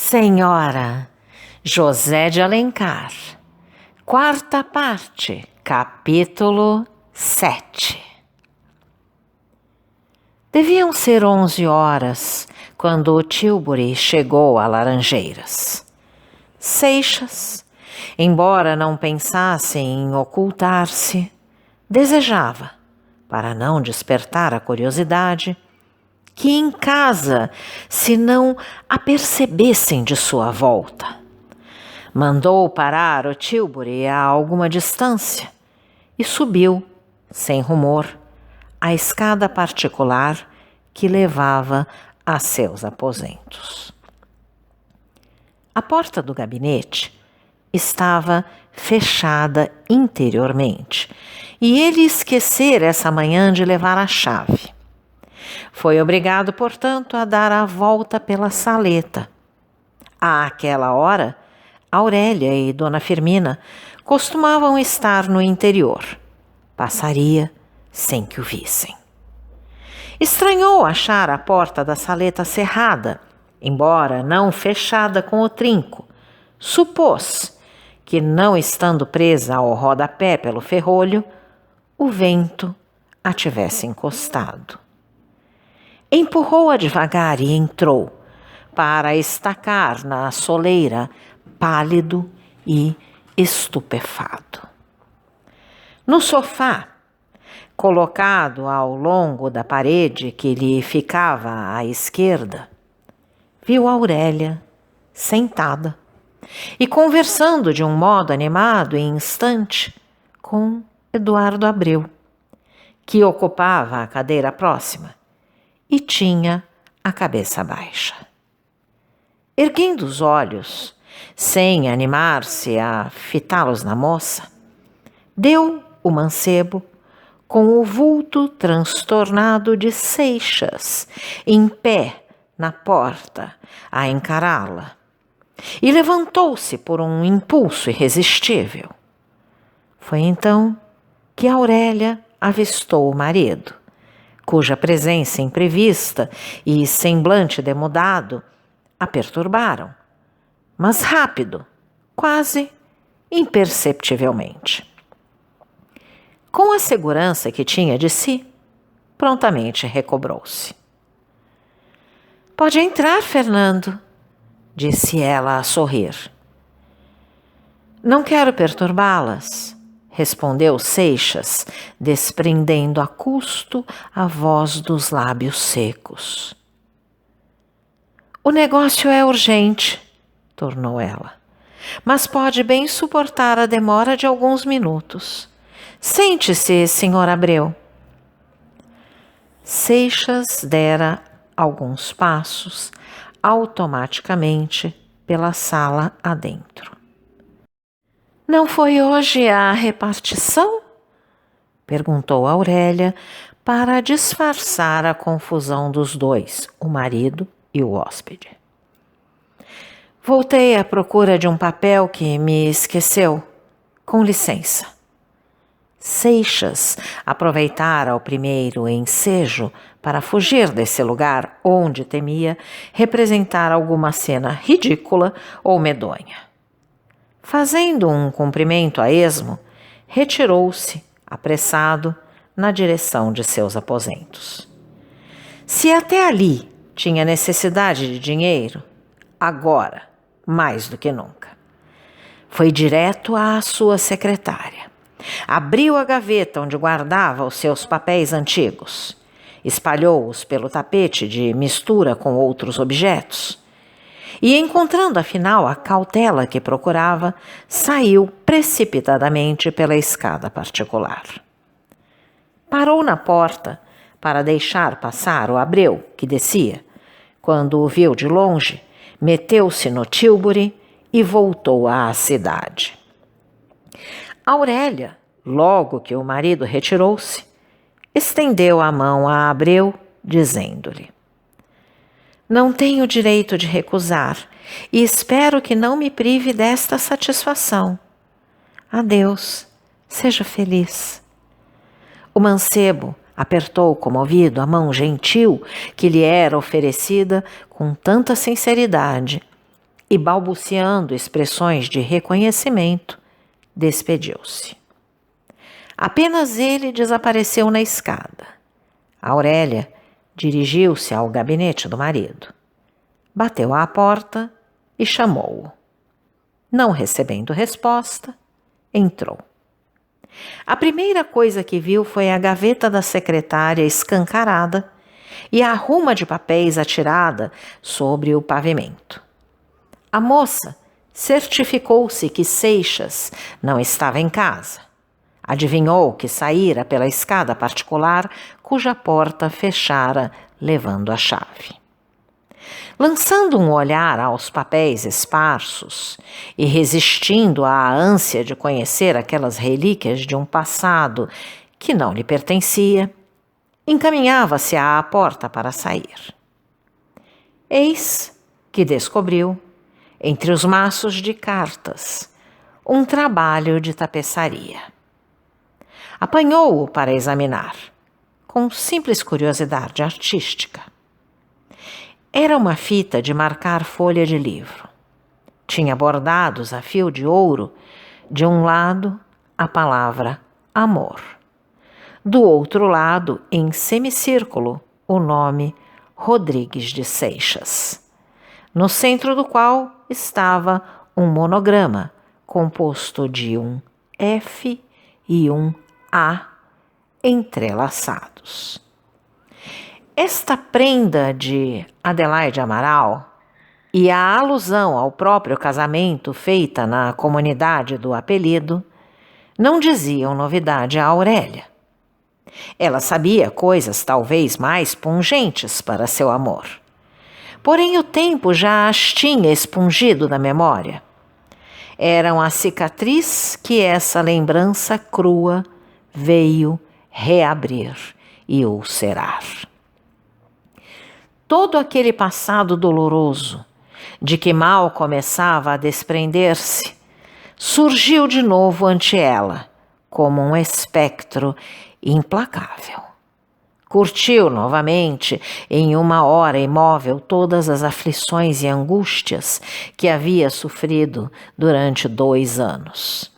Senhora José de Alencar, quarta parte, capítulo 7. Deviam ser 11 horas quando o Tilbury chegou a Laranjeiras. Seixas, embora não pensasse em ocultar-se, desejava, para não despertar a curiosidade, que em casa se não apercebessem de sua volta. Mandou parar o Tilbury a alguma distância e subiu, sem rumor, a escada particular que levava a seus aposentos. A porta do gabinete estava fechada interiormente e ele esquecera essa manhã de levar a chave. Foi obrigado, portanto, a dar a volta pela saleta. Àquela hora, Aurélia e Dona Firmina costumavam estar no interior. Passaria sem que o vissem. Estranhou achar a porta da saleta cerrada, embora não fechada com o trinco. Supôs que, não estando presa ao rodapé pelo ferrolho, o vento a tivesse encostado. Empurrou-a devagar e entrou, para estacar na soleira, pálido e estupefado. No sofá, colocado ao longo da parede que lhe ficava à esquerda, viu Aurélia sentada e conversando de um modo animado e instante com Eduardo Abreu, que ocupava a cadeira próxima e tinha a cabeça baixa. Erguendo os olhos, sem animar-se a fitá-los na moça, deu o mancebo com o vulto transtornado de Seixas, em pé na porta, a encará-la, e levantou-se por um impulso irresistível. Foi então que Aurélia avistou o marido, cuja presença imprevista e semblante demudado a perturbaram, mas rápido, quase imperceptivelmente. Com a segurança que tinha de si, prontamente recobrou-se. "Pode entrar, Fernando", disse ela a sorrir. "Não quero perturbá-las", respondeu Seixas, desprendendo a custo a voz dos lábios secos. "O negócio é urgente", tornou ela, "mas pode bem suportar a demora de alguns minutos. Sente-se, Sr. Abreu." Seixas dera alguns passos automaticamente pela sala adentro. "Não foi hoje a repartição?" perguntou Aurélia, para disfarçar a confusão dos dois, o marido e o hóspede. "Voltei à procura de um papel que me esqueceu. Com licença." Seixas aproveitara o primeiro ensejo para fugir desse lugar onde temia representar alguma cena ridícula ou medonha. Fazendo um cumprimento a esmo, retirou-se, apressado, na direção de seus aposentos. Se até ali tinha necessidade de dinheiro, agora, mais do que nunca. Foi direto à sua secretária. Abriu a gaveta onde guardava os seus papéis antigos. Espalhou-os pelo tapete de mistura com outros objetos. E, encontrando afinal a cautela que procurava, saiu precipitadamente pela escada particular. Parou na porta para deixar passar o Abreu, que descia. Quando o viu de longe, meteu-se no Tilbury e voltou à cidade. Aurélia, logo que o marido retirou-se, estendeu a mão a Abreu, dizendo-lhe: "Não tenho direito de recusar e espero que não me prive desta satisfação. Adeus, seja feliz." O mancebo apertou comovido a mão gentil que lhe era oferecida com tanta sinceridade, e, balbuciando expressões de reconhecimento, despediu-se. Apenas ele desapareceu na escada. Aurélia dirigiu-se ao gabinete do marido. Bateu à porta e chamou-o. Não recebendo resposta, entrou. A primeira coisa que viu foi a gaveta da secretária escancarada e a arruma de papéis atirada sobre o pavimento. A moça certificou-se que Seixas não estava em casa. Adivinhou que saíra pela escada particular, cuja porta fechara, levando a chave. Lançando um olhar aos papéis esparsos e resistindo à ânsia de conhecer aquelas relíquias de um passado que não lhe pertencia, encaminhava-se à porta para sair. Eis que descobriu, entre os maços de cartas, um trabalho de tapeçaria. Apanhou-o para examinar, com simples curiosidade artística. Era uma fita de marcar folha de livro. Tinha bordados a fio de ouro, de um lado, a palavra amor. Do outro lado, em semicírculo, o nome Rodrigues de Seixas, no centro do qual estava um monograma composto de um F e um A entrelaçados. Esta prenda de Adelaide Amaral e a alusão ao próprio casamento feita na comunidade do apelido não diziam novidade a Aurélia. Ela sabia coisas talvez mais pungentes para seu amor. Porém, o tempo já as tinha expungido da memória. Eram a cicatriz que essa lembrança crua veio reabrir e ulcerar. Todo aquele passado doloroso, de que mal começava a desprender-se, surgiu de novo ante ela, como um espectro implacável. Curtiu novamente, em uma hora imóvel, todas as aflições e angústias que havia sofrido durante 2 anos.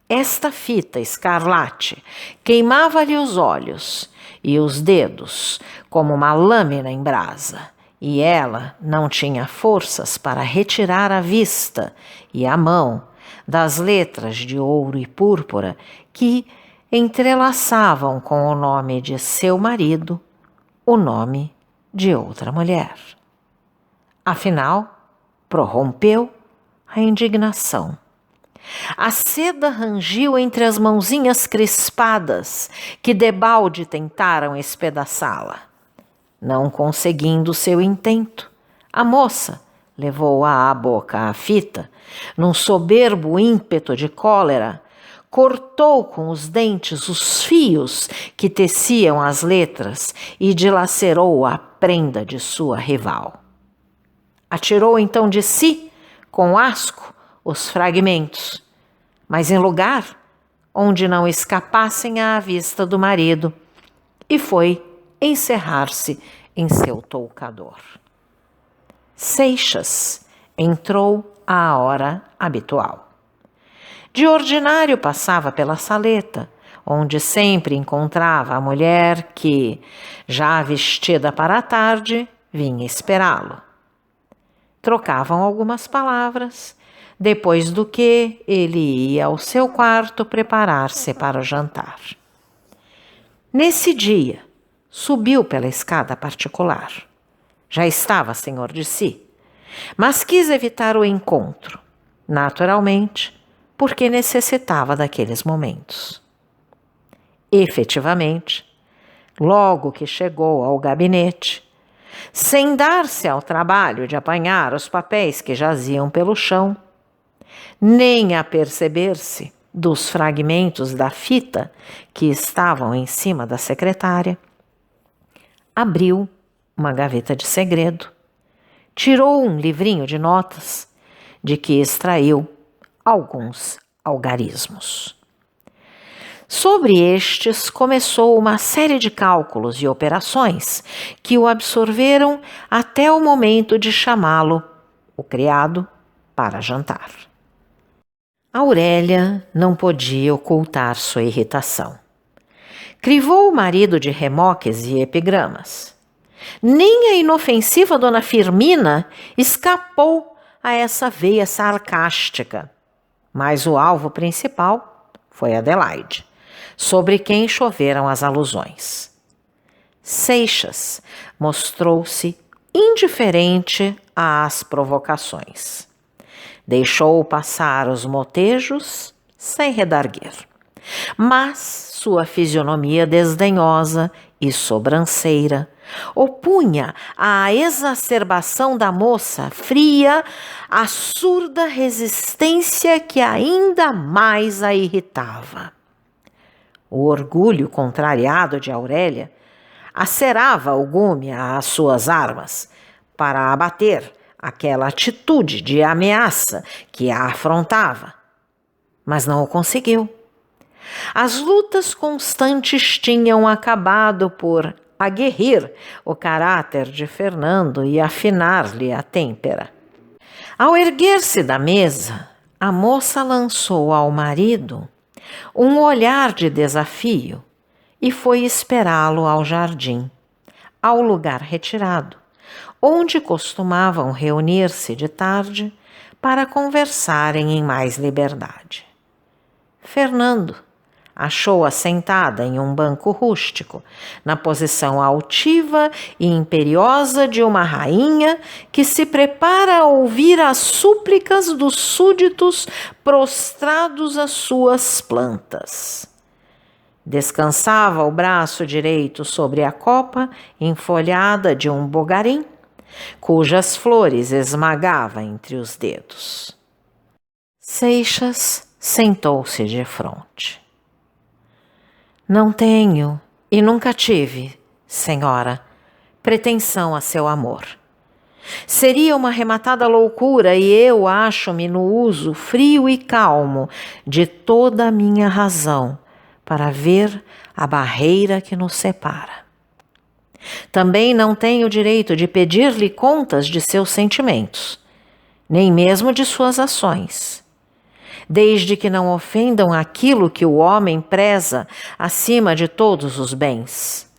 Esta fita escarlate queimava-lhe os olhos e os dedos como uma lâmina em brasa, e ela não tinha forças para retirar a vista e a mão das letras de ouro e púrpura que entrelaçavam com o nome de seu marido o nome de outra mulher. Afinal, prorrompeu a indignação. A seda rangiu entre as mãozinhas crispadas que debalde tentaram espedaçá-la. Não conseguindo seu intento, a moça levou à boca a fita, num soberbo ímpeto de cólera, cortou com os dentes os fios que teciam as letras e dilacerou a prenda de sua rival. Atirou então de si, com asco, os fragmentos, mas em lugar onde não escapassem à vista do marido, e foi encerrar-se em seu toucador. Seixas entrou à hora habitual. De ordinário passava pela saleta, onde sempre encontrava a mulher que, já vestida para a tarde, vinha esperá-lo. Trocavam algumas palavras, depois do que ele ia ao seu quarto preparar-se para o jantar. Nesse dia, subiu pela escada particular. Já estava senhor de si, mas quis evitar o encontro, naturalmente, porque necessitava daqueles momentos. Efetivamente, logo que chegou ao gabinete, sem dar-se ao trabalho de apanhar os papéis que jaziam pelo chão, nem aperceber-se dos fragmentos da fita que estavam em cima da secretária, abriu uma gaveta de segredo, tirou um livrinho de notas, de que extraiu alguns algarismos. Sobre estes começou uma série de cálculos e operações que o absorveram até o momento de chamá-lo o criado, para jantar. Aurélia não podia ocultar sua irritação. Crivou o marido de remoques e epigramas. Nem a inofensiva dona Firmina escapou a essa veia sarcástica, mas o alvo principal foi Adelaide, sobre quem choveram as alusões. Seixas mostrou-se indiferente às provocações. Deixou passar os motejos sem redarguir, mas sua fisionomia desdenhosa e sobranceira opunha à exacerbação da moça fria a surda resistência que ainda mais a irritava. O orgulho contrariado de Aurélia acerava o gume às suas armas para abater aquela atitude de ameaça que a afrontava, mas não o conseguiu. As lutas constantes tinham acabado por aguerrir o caráter de Fernando e afinar-lhe a têmpera. Ao erguer-se da mesa, a moça lançou ao marido um olhar de desafio e foi esperá-lo ao jardim, ao lugar retirado, onde costumavam reunir-se de tarde para conversarem em mais liberdade. Fernando achou-a sentada em um banco rústico, na posição altiva e imperiosa de uma rainha que se prepara a ouvir as súplicas dos súditos prostrados às suas plantas. Descansava o braço direito sobre a copa enfolhada de um bogarim, cujas flores esmagava entre os dedos. Seixas sentou-se de fronte. Não tenho, e nunca tive, senhora, pretensão a seu amor. Seria uma rematada loucura e eu acho-me no uso frio e calmo de toda a minha razão para ver a barreira que nos separa. Também não tenho direito de pedir-lhe contas de seus sentimentos, nem mesmo de suas ações, desde que não ofendam aquilo que o homem preza acima de todos os bens.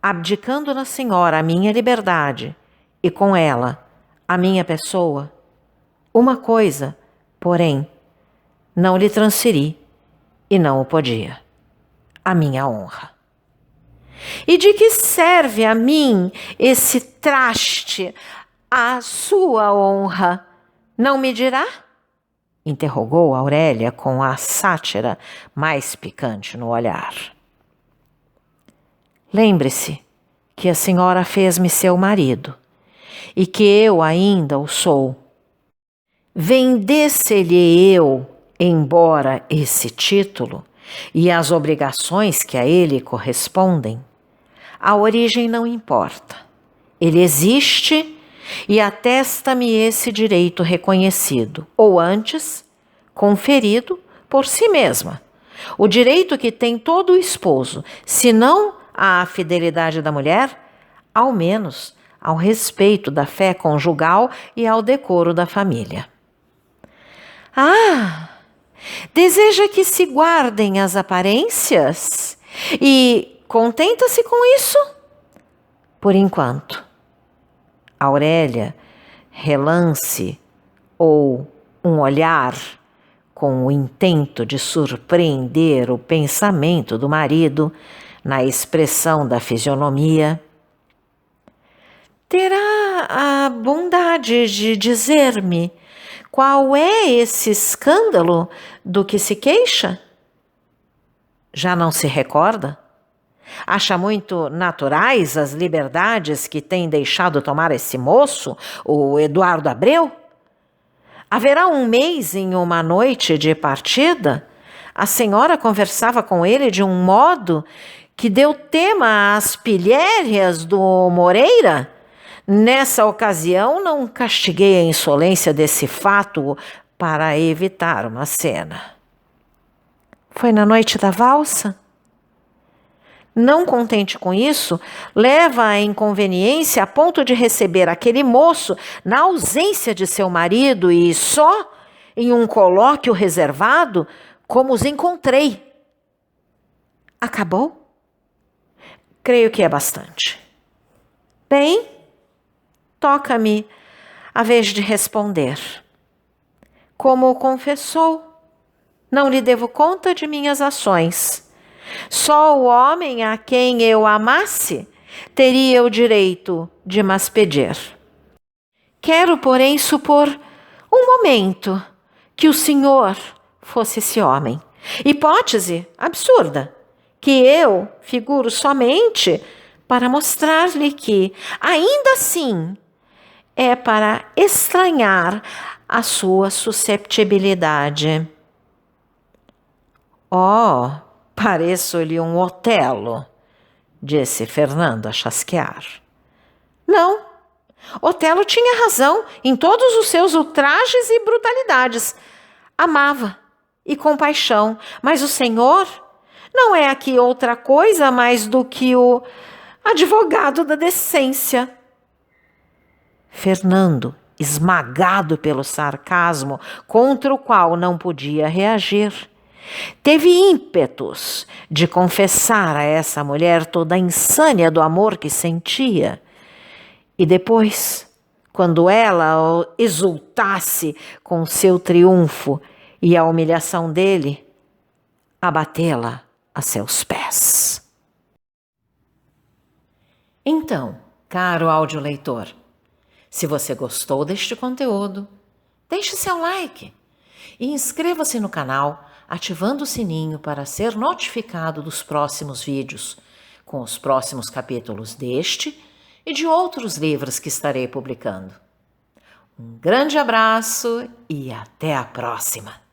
Abdicando na senhora a minha liberdade e com ela a minha pessoa, uma coisa, porém, não lhe transferi e não o podia: a minha honra. E de que serve a mim esse traste, a sua honra? Não me dirá? Interrogou Aurélia com a sátira mais picante no olhar. Lembre-se que a senhora fez-me seu marido e que eu ainda o sou. Vendesse-lhe eu, embora esse título e as obrigações que a ele correspondem, a origem não importa. Ele existe e atesta-me esse direito reconhecido, ou antes, conferido por si mesma. O direito que tem todo o esposo, se não à fidelidade da mulher, ao menos ao respeito da fé conjugal e ao decoro da família. Ah, deseja que se guardem as aparências e contenta-se com isso? Por enquanto. Aurélia, relance ou um olhar com o intento de surpreender o pensamento do marido na expressão da fisionomia. Terá a bondade de dizer-me qual é esse escândalo do que se queixa? Já não se recorda? Acha muito naturais as liberdades que tem deixado tomar esse moço, o Eduardo Abreu? Haverá um mês em uma noite de partida, a senhora conversava com ele de um modo que deu tema às pilhérias do Moreira. Nessa ocasião, não castiguei a insolência desse fato para evitar uma cena. Foi na noite da valsa? Não contente com isso, leva a inconveniência a ponto de receber aquele moço na ausência de seu marido e só em um colóquio reservado como os encontrei. Acabou? Creio que é bastante. Bem, toca-me a vez de responder. Como confessou, não lhe devo conta de minhas ações. Só o homem a quem eu amasse teria o direito de mas pedir. Quero, porém, supor um momento que o senhor fosse esse homem. Hipótese absurda, que eu figuro somente para mostrar-lhe que, ainda assim, é para estranhar a sua susceptibilidade. Oh, pareço-lhe um Otelo, disse Fernando a chasquear. Não, Otelo tinha razão em todos os seus ultrajes e brutalidades. Amava e com paixão, mas o senhor não é aqui outra coisa mais do que o advogado da decência. Fernando, esmagado pelo sarcasmo contra o qual não podia reagir, teve ímpetos de confessar a essa mulher toda a insânia do amor que sentia. E depois, quando ela exultasse com seu triunfo e a humilhação dele, abatê-la a seus pés. Então, caro audioleitor, se você gostou deste conteúdo, deixe seu like e inscreva-se no canal ativando o sininho para ser notificado dos próximos vídeos, com os próximos capítulos deste e de outros livros que estarei publicando. Um grande abraço e até a próxima!